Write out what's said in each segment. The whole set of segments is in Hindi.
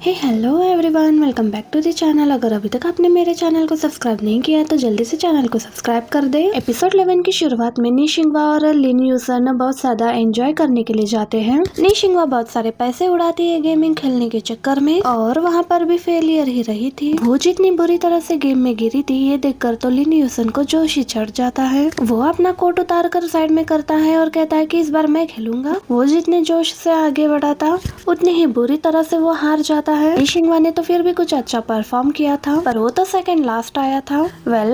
Hey hello everyone, welcome back to the channel. अगर अभी तक आपने मेरे चैनल को सब्सक्राइब नहीं किया है तो जल्दी से चैनल को सब्सक्राइब कर दे। एपिसोड 11 की शुरुआत में निशिंगवा और लिन यूसन बहुत ज्यादा एंजॉय करने के लिए जाते हैं। निशिंगवा बहुत सारे पैसे उड़ाती है गेमिंग खेलने के चक्कर में और वहाँ पर भी फेलियर ही रही थी। वो जितनी बुरी तरह से गेम में गिरी थी ये देखकर तो लिन यूसन को जोश ही चढ़ जाता है। वो अपना कोट उतार कर साइड में करता है और कहता है कि इस बार मैं खेलूंगा। वो जितने जोश से आगे बढ़ा था उतनी ही बुरी तरह से वो हार जाता है। निशिंगवा ने तो फिर भी कुछ अच्छा परफॉर्म किया था पर वो तो सेकंड लास्ट आया था।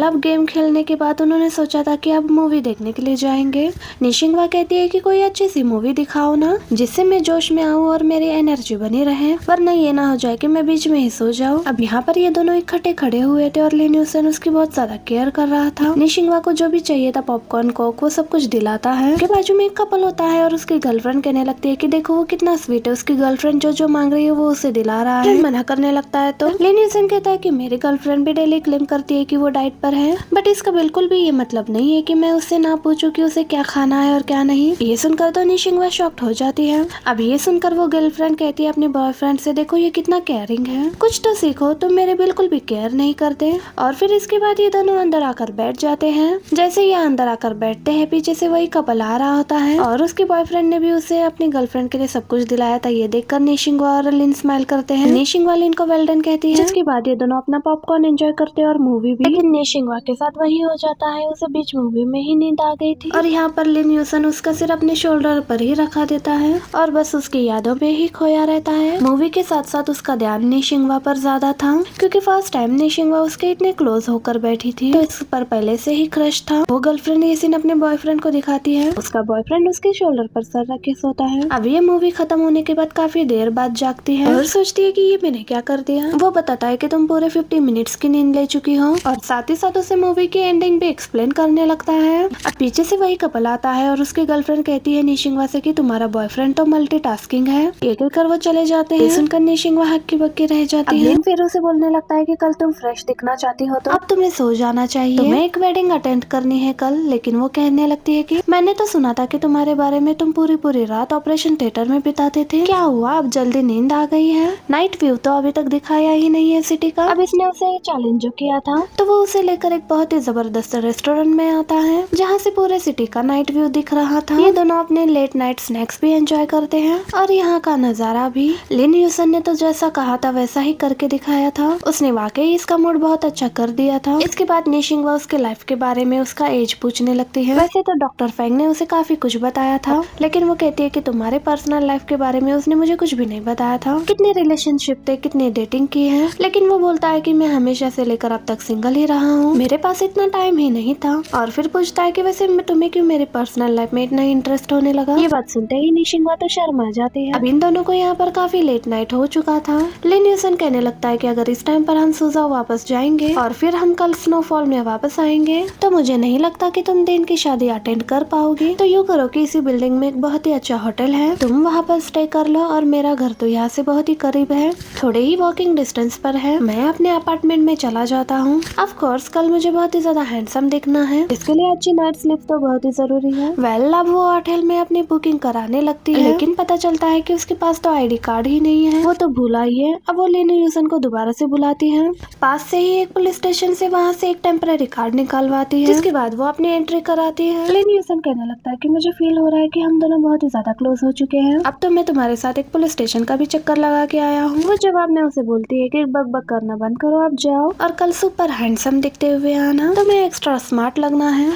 अब गेम खेलने के बाद उन्होंने सोचा था कि अब मूवी देखने के लिए जाएंगे। निशिंगवा कहती है कि कोई अच्छी सी मूवी दिखाओ ना जिससे मैं जोश में आऊँ और मेरी एनर्जी बनी रहे, वरना ये ना हो जाए कि मैं बीच में ही सो जाऊँ। अब यहाँ पर ये दोनों इकट्ठे खड़े हुए थे और लिन यूसन उसकी बहुत ज्यादा केयर कर रहा था। निशिंगवा को जो भी चाहिए था पॉपकॉर्न कोक वो सब कुछ दिलाता है। उसके बाजू में एक कपल होता है और उसकी गर्लफ्रेंड कहने लगती है कि देखो वो कितना स्वीट है, उसकी गर्लफ्रेंड जो मांग रही है वो उसे दिला रहा है। मना करने लगता है तो लिन यूसन कहता है कि मेरी गर्लफ्रेंड भी डेली क्लेम करती है कि वो डाइट पर है, बट इसका बिल्कुल भी ये मतलब नहीं है कि मैं उससे ना पूछूं कि उसे क्या खाना है और क्या नहीं। ये सुनकर तो निशिंगवा शॉक्ड हो जाती है। अब ये सुनकर वो गर्लफ्रेंड कहती है अपने बॉयफ्रेंड से, देखो ये कितना केयरिंग है, कुछ तो सीखो, तुम मेरे बिल्कुल भी केयर नहीं करते। और फिर इसके बाद ये दोनों अंदर आकर बैठ जाते हैं। जैसे ये अंदर आकर बैठते हैं पीछे से वही कपल आ रहा होता है और उसके बॉयफ्रेंड ने भी उसे अपनी गर्लफ्रेंड के लिए सब कुछ दिलाया था। ये देखकर निशिंगवा और लिन स्माइल करते हैं। निशिंगवा लिन को वेल डन कहती है, जिसके बाद ये दोनों अपना पॉपकॉर्न एंजॉय करते हैं और मूवी भी। लेकिन निशिंगवा के साथ वही हो जाता है, उसे बीच मूवी में ही नींद आ गई थी और यहाँ पर लिन यूसन उसका सिर अपने शोल्डर पर ही रखा देता है और बस उसकी यादों में ही खोया रहता है। मूवी के साथ साथ उसका ध्यान निशिंगवा पर ज्यादा था क्योंकि फर्स्ट टाइम निशिंगवा उसके इतने क्लोज होकर बैठी थी तो इस पर पहले से ही क्रश था। वो गर्लफ्रेंड ये सीन अपने बॉयफ्रेंड को दिखाती है। उसका बॉयफ्रेंड उसके शोल्डर पर सर रखे सोता है। अब ये मूवी खत्म होने के बाद काफी देर बाद जागती है और सोचती है कि ये मैंने क्या कर दिया। वो बताता है कि तुम पूरे 50 मिनट्स की नींद ले चुकी हो और साथ ही साथ उसे मूवी की एंडिंग भी एक्सप्लेन करने लगता है। अब पीछे से वही कपल आता है और उसकी गर्लफ्रेंड कहती है निशिंगवा से कि तुम्हारा बॉयफ्रेंड तो मल्टीटास्किंग है। ये कहकर वो चले जाते हैं। सुनकर निशिंगवा हक्की बक्की रह जाती है। फिर उसे बोलने लगता है कि कल तुम फ्रेश दिखना चाहती हो तो अब तुम्हें सो जाना चाहिए, तुम्हें एक वेडिंग अटेंड करनी है कल। लेकिन वो कहने लगती है कि मैंने तो सुना था कि तुम्हारे बारे में तुम पूरी रात ऑपरेशन थिएटर में बिताते थे, क्या हुआ अब जल्दी नींद आ गई है? नाइट व्यू तो अभी तक दिखाया ही नहीं है सिटी का। अब इसने उसे चैलेंज जो किया था तो वो उसे लेकर एक बहुत ही जबरदस्त रेस्टोरेंट में आता है जहाँ से पूरे सिटी का नाइट व्यू दिख रहा था। ये दोनों अपने लेट नाइट स्नैक्स भी एंजॉय करते हैं और यहाँ का नजारा भी। लिन यूसन ने तो जैसा कहा था वैसा ही करके दिखाया था। उसने वाकई इसका मूड बहुत अच्छा कर दिया था। इसके बाद निशिंगवा उसके लाइफ के बारे में उसका एज पूछने लगती है। वैसे तो डॉक्टर फेंग ने उसे काफी कुछ बताया था लेकिन वो कहती है कि तुम्हारे पर्सनल लाइफ के बारे में उसने मुझे कुछ भी नहीं बताया था, कितने रिलेशनशिप थे, कितने डेटिंग की है। लेकिन वो बोलता है कि मैं हमेशा से लेकर अब तक सिंगल ही रहा हूँ, मेरे पास इतना टाइम ही नहीं था। और फिर पूछता है कि वैसे तुम्हें क्यों मेरे पर्सनल लाइफ में इतना इंटरेस्ट होने लगा। ये बात सुनते ही निशिंगवा तो शर्मा जाती है। अब इन दोनों को यहाँ पर काफी लेट नाइट हो चुका था। लिन यूसन कहने लगता है कि अगर इस टाइम पर हम सुजाओ वापस जाएंगे और फिर हम कल स्नोफॉल में वापस आएंगे तो मुझे नहीं लगता कि तुम दिन की शादी अटेंड कर पाओगी। तो यूँ करो कि इसी बिल्डिंग में एक बहुत ही अच्छा होटल है, तुम वहाँ पर स्टे कर लो और मेरा घर तो यहाँ से बहुत ही करीब है, थोड़े ही वॉकिंग डिस्टेंस पर है। मैं अपने अपार्टमेंट में चला जाता हूँ। ऑफ कोर्स कल मुझे बहुत ही ज्यादा हैंडसम दिखना है, इसके लिए अच्छी नाइट स्लीप तो बहुत ही जरूरी है। अब वो होटल में अपनी बुकिंग कराने लगती है लेकिन पता चलता है कि उसके पास तो आईडी कार्ड ही नहीं है, वो तो भूला ही है। अब वो लिन यूसन को दोबारा से बुलाती है। पास से ही एक पुलिस स्टेशन से वहाँ से एक टेम्पररी कार्ड निकालवाती है जिसके बाद वो अपनी एंट्री कराती है। लिन यूसन कहने लगता है कि मुझे फील हो रहा है कि हम दोनों बहुत ही ज्यादा क्लोज हो चुके हैं, अब तो मैं तुम्हारे साथ एक पुलिस स्टेशन का भी चक्कर लगा के आया हूँ। वो जवाब में उसे बोलती है कि बक बक करना बंद करो, अब जाओ और कल सुपर हैंडसम दिखते हुए आना, तुम्हें एक्स्ट्रा स्मार्ट लगना है।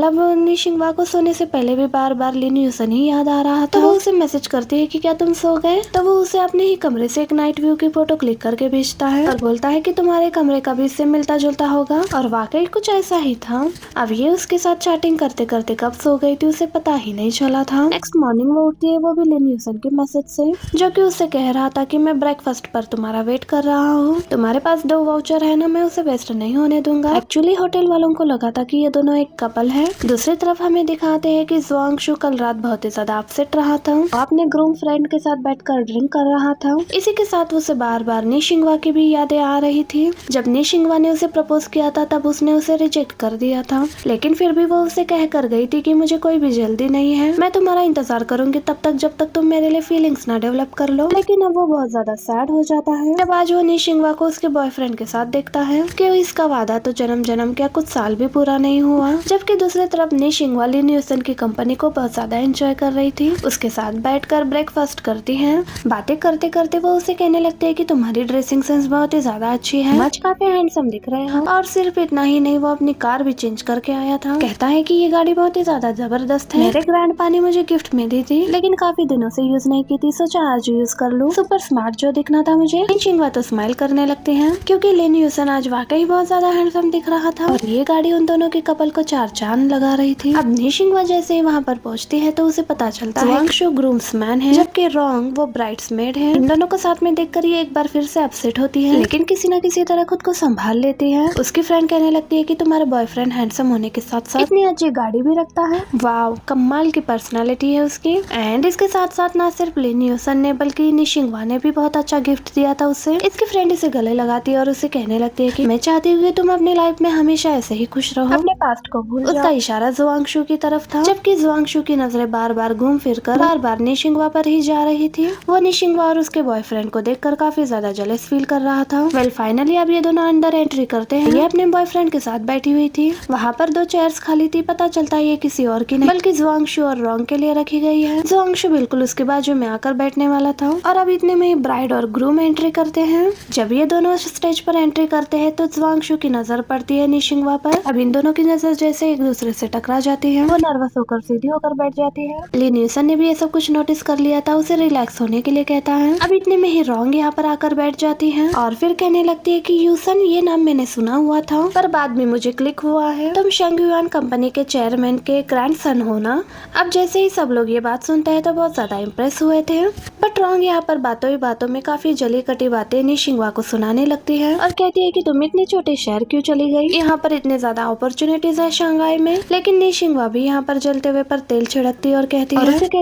अब निशिंगवा को सोने से पहले भी बार बार लिन यूसन ही याद आ रहा था तो वो उसे मैसेज करती है कि क्या तुम सो गए। तो वो उसे अपने ही कमरे से एक नाइट व्यू की फोटो क्लिक करके भेजता है और बोलता है कि तुम्हारे कमरे का भी इससे मिलता जुलता होगा और वाकई कुछ ऐसा ही था। अब ये उसके साथ चैटिंग करते करते कब सो गई थी उसे पता ही नहीं चला था। नेक्स्ट मॉर्निंग वो उठती है, वो भी लिन यूसन के मैसेज से, जो कि उससे कह रहा था कि मैं ब्रेकफास्ट पर तुम्हारा वेट कर रहा हूँ, तुम्हारे पास 2 वाउचर है ना, मैं उसे वेस्ट नहीं होने दूंगा। एक्चुअली होटल वालों को लगा था कि ये दोनों एक कपल है। दूसरी तरफ हमें दिखाते हैं कि ज़ुआंगशु कल रात बहुत ही ज्यादा अपसेट रहा था, वो अपने ग्रूम फ्रेंड के साथ बैठकर ड्रिंक कर रहा था। इसी के साथ उसे बार बार निशिंगवा की भी यादें आ रही थी। जब निशिंगवा ने उसे प्रपोज किया था तब उसने उसे रिजेक्ट कर दिया था, लेकिन फिर भी वो उसे कह कर गई थी कि मुझे कोई भी जल्दी नहीं है, मैं तुम्हारा इंतजार करूंगी तब तक जब तक तुम मेरे लिए फीलिंग्स ना डेवलप कर लो। लेकिन अब वो बहुत ज्यादा ज्यादा सैड हो जाता है जब आज वो निशिंगवा को उसके बॉयफ्रेंड के साथ देखता है कि इसका वादा तो जन्म जन्म क्या कुछ साल भी पूरा नहीं हुआ। जबकि दूसरी तरफ निशिंगवा लिन यूसन की कंपनी को बहुत ज्यादा एंजॉय कर रही थी। उसके साथ बैठकर ब्रेकफास्ट करती है। बातें करते करते वो उसे कहने लगते है कि तुम्हारी ड्रेसिंग सेंस बहुत ही ज्यादा अच्छी है, आज काफी हैंडसम दिख रहे हो। और सिर्फ इतना ही नहीं, वो अपनी कार भी चेंज करके आया था। कहता है कि ये गाड़ी बहुत ही ज्यादा जबरदस्त है, मेरे ग्रैंडपा ने मुझे गिफ्ट में दी थी, लेकिन काफी दिनों से यूज नहीं की थी, सोचा आज यूज कर लूं। सुपर स्मार्ट जो दिखना था मुझे। निशिंगवा तो स्माइल करने लगते हैं क्योंकि लिन यूसन आज वाकई बहुत ज्यादा हैंडसम दिख रहा था और ये गाड़ी उन दोनों के कपल को चार चांद लगा रही थी। अब निशिंगवा जैसे ही वहाँ पर पहुँचती है तो उसे पता चलता है जुआंगशु ग्रूम्समैन है जबकि रोंग वो ब्राइड्समेड है। इन दोनों को साथ में देखकर ये एक बार फिर से अपसेट होती है, लेकिन किसी न किसी तरह खुद को संभाल लेती है। उसकी फ्रेंड कहने लगती है कि तुम्हारा बॉयफ्रेंड हैंडसम होने के साथ साथ इतनी अच्छी गाड़ी भी रखता है, वाव कमाल की पर्सनालिटी है उसकी। एंड इसके साथ साथ ना सिर्फ लिन यूसन ने बल्कि निशिंगवा ने भी बहुत अच्छा गिफ्ट दिया था उसे। इसकी फ्रेंड इसे गले लगाती है और उसे कहने लगती है कि मैं चाहती हूँ कि तुम अपनी लाइफ में हमेशा ऐसे ही खुश रहो, अपने पास्ट को भूल जाओ। उसका इशारा जुआंगशु की तरफ था, जबकि जुआंगशु की नजरें बार बार घूम फिर कर बार बार निशिंगवा पर ही जा रही थी। वो निशिंगवा और उसके बॉयफ्रेंड को देखकर काफी ज्यादा जेलस फील कर रहा था। वेल फाइनली अब ये दोनों अंदर एंट्री करते हैं। ये अपने बॉयफ्रेंड के साथ बैठी हुई थी। वहाँ पर दो चेयर्स खाली थी, पता चलता है ये किसी और की नहीं बल्कि जुआंगशु और रोंग के लिए रखी गई है। जुआंगशु बिल्कुल उसके बाजू में आकर बैठने वाला था और अब इतने में ब्राइड और ग्रूम एंट्री करते हैं। जब ये दोनों स्टेज पर एंट्री करते हैं तो जुआंगशु की नजर पड़ती है निशिंगवा पर। अब इन दोनों की नजर जैसे एक दूसरे से टकरा जाती है। वो नर्वस होकर सीधी होकर बैठ जाती है। लिन यूसन ने भी ये सब कुछ नोटिस कर लिया था, उसे रिलैक्स होने के लिए कहता है। अब इतने में ही रोंग यहाँ पर आकर बैठ जाती है और फिर कहने लगती है कि यूसन ये नाम मैंने सुना हुआ था पर बाद में मुझे क्लिक हुआ है, तुम शेंगयुआन कंपनी के चेयरमैन के ग्रैंडसन हो ना। अब जैसे ही सब लोग ये बात सुनते हैं तो बहुत ज्यादा इम्प्रेस हुए थे, बट रोंग यहाँ पर बातों ही बातों में काफी जली कटी बातें निशिंगवा को सुनाने लगती है और कहती है कि तुम इतने छोटे शहर क्यों चली गई, यहाँ पर इतने ज्यादा अपॉर्चुनिटीज है शंघाई में। लेकिन निशिंगवा भी यहाँ पर जलते हुए पर तेल छिड़कती है और कहती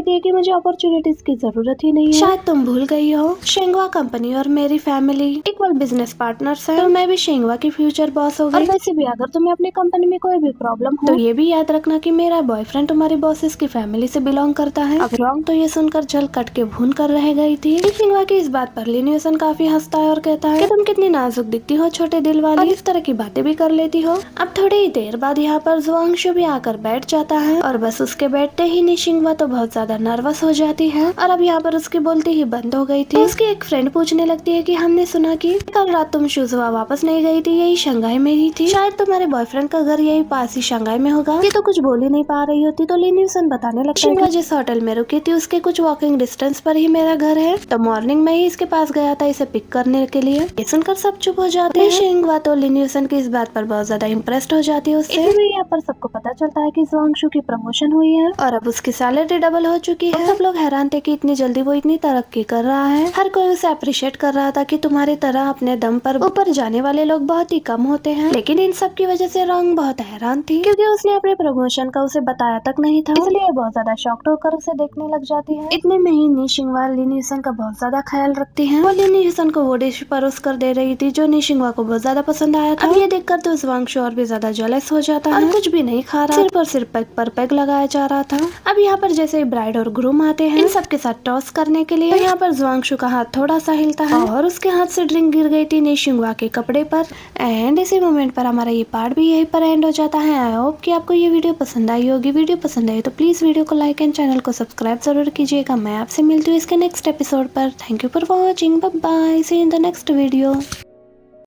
है कि मुझे अपॉर्चुनिटीज की जरूरत ही नहीं है, शायद तुम भूल गई हो शेंगवा कंपनी और मेरी फैमिली इक्वल बिजनेस पार्टनर्स है, तो मैं भी शेंगवा की फ्यूचर बॉस हो गई। और वैसे भी अगर तुम्हें अपनी कंपनी में कोई भी प्रॉब्लम हो तो ये भी याद रखना कि मेरा बॉयफ्रेंड तुम्हारी बॉसेस की फैमिली से बिलोंग करता है। अब रोंग तो ये सुनकर जल कट के भून कर रह गई थी। शेंगवा की इस बात पर लिन यूसन काफी हंसता है और कहता है कि तुम कितनी नाजुक दिखती हो छोटे दिल वाली, और इस तरह की बातें भी कर लेती हो। अब थोड़ी ही देर बाद यहाँ पर जुआंगशु भी आकर बैठ जाता है और बस उसके बैठते ही निशिंगवा तो बहुत ज्यादा नर्वस हो जाती है और अब यहाँ पर उसकी बोलती ही बंद हो गई थी। तो उसकी एक फ्रेंड पूछने लगती है कि हमने सुना कि कल रात तुम शुजुआ वापस नहीं गई थी, यही शंघाई में ही थी, शायद तुम्हारे बॉयफ्रेंड का घर यही पास ही शंघाई में होगा। ये तो कुछ बोल ही नहीं पा रही होती तो लिन यूसन बताने लगता है कि जिस होटल में रुकी थी उसके कुछ वॉकिंग डिस्टेंस पर ही मेरा घर है, तो मॉर्निंग में ही इसके पास गया था इसे पिक करने के लिए। ये सुनकर सब चुप हो जाते हैं। शेंगवा तो लिन यूसन की इस बात पर बहुत ज्यादा इम्प्रेस्ड हो जाती है उससे। यहाँ पर सबको पता चलता है कि जुआंगशु की प्रमोशन हुई है और अब उसकी सैलरी डबल हो चुकी है। सब लोग हैरान थे कि इतनी जल्दी वो इतनी तरक्की कर रहा है। हर कोई उसे अप्रिशिएट कर रहा था कि तुम्हारी तरह अपने दम पर ऊपर जाने वाले लोग बहुत ही कम होते हैं। लेकिन इन सब की वजह से रोंग बहुत हैरान थी क्योंकि उसने अपने प्रमोशन का उसे बताया तक नहीं था, इसलिए बहुत ज्यादा शॉक्ड होकर उसे देखने लग जाती है। इतने में ही निशिंगवा लिन यूसन का बहुत ज्यादा ख्याल रखती है। वो लिन यूसन को वो डिश परोस कर दे रही थी जो निशिंगवा को बहुत ज्यादा पसंद आया था। अब ये देखकर तो जुआंगशु और भी ज्यादा जेलस हो जाता है और कुछ भी नहीं खा रहा, सिर्फ और सिर्फ पेग पर पेग लगाया जा रहा था। अब यहाँ पर जैसे ब्राइड और ग्रूम आते हैं इन सब के साथ टॉस करने के लिए, तो यहाँ पर जुआंगशु का हाथ थोड़ा सा हिलता है और उसके हाथ से ड्रिंक गिर गई थी निशिंगवा के कपड़े पर। एंड इसी मोमेंट पर हमारा ये पार्ट भी यहीं पर एंड हो जाता है। आई होप कि आपको ये वीडियो पसंद आई होगी। वीडियो पसंद आई तो प्लीज वीडियो को लाइक एंड चैनल को सब्सक्राइब जरूर कीजिएगा। मैं आपसे मिलती हूँ इसके नेक्स्ट एपिसोड पर। Thank you for watching, bye bye, see you in the next video.